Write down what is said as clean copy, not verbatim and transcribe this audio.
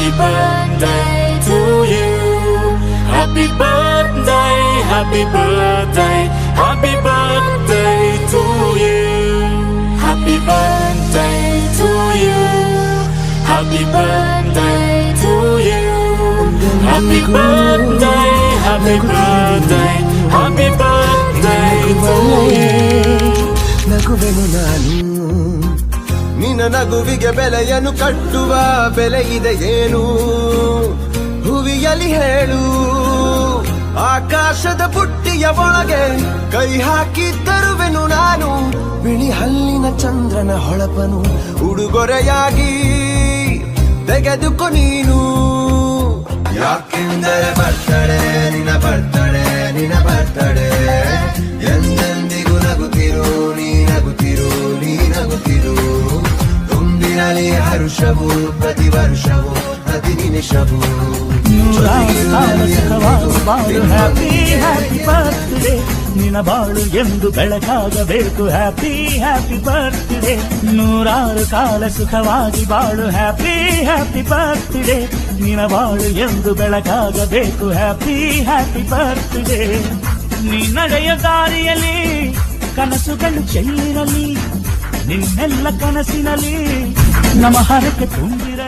Happy birthday to you. Happy birthday, happy birthday, happy birthday to you. Happy birthday to you. Happy birthday to you. Happy birthday, happy birthday, happy birthday to you. ನಗುವೆನು ನಾನು ನಿನ್ನ ನಗುವಿಗೆ ಬೆಲೆಯನ್ನು ಕಟ್ಟುವ ಬೆಲೆ ಇದೆ ಏನು ಹುವಿಯಲಿ ಹೇಳು ಆಕಾಶದ ಬುಟ್ಟಿಯ ಒಳಗೆ ಕೈ ಹಾಕಿ ತರುವೆನು ನಾನು ಬಿಳಿ ಹಲ್ಲಿನ ಚಂದ್ರನ ಹೊಳಪನು ಉಡುಗೊರೆಯಾಗಿ ತೆಗೆದುಕೊ ನೀನು ಯಾಕೆಂದರೆ ಬರ್ತಡೆ ನಿನ್ನ ಬರ್ತಡೆ ನಿನ್ನ ಬರ್ತಡೆ ಎಂದೆಂದಿಗೂ ನಗುತ್ತಿರು ನೀ ನಗುತ್ತಿರು ನೀ ನಗುತ್ತಿರು ತುಂಬಿರಲಿ ಹರುಷವು ಪ್ರತಿ ವರ್ಷವೂ ಪ್ರತಿ ನಿಮಿಷವೂ ಹ್ಯಾಪಿ ಹ್ಯಾಪಿ ಬರ್ತ್ಡೇ ನಿನ್ನ ಬಾಳು ಎಂದು ಬೆಳಕಾಗಬೇಕು ಹ್ಯಾಪಿ ಹ್ಯಾಪಿ ಬರ್ತ್ಡೇ ನೂರಾರು ಕಾಲ ಸುಖವಾಗಿ ಬಾಳು ಹ್ಯಾಪಿ ಹ್ಯಾಪಿ ಬರ್ತ್ಡೇ ನಿನ್ನ ಬಾಳು ಎಂದು ಬೆಳಕಾಗಬೇಕು ಹ್ಯಾಪಿ ಹ್ಯಾಪಿ ಬರ್ತ್ಡೇ ನೀ ನಡೆಯ ದಾರಿಯಲ್ಲಿ ಕನಸುಗಳು ಚೆಲ್ಲಿರಲಿ ನಿನ್ನೆಲ್ಲ ಕನಸಿನಲ್ಲಿ ನಮ್ಮ ಹರಕೆ ತುಂಬಿರ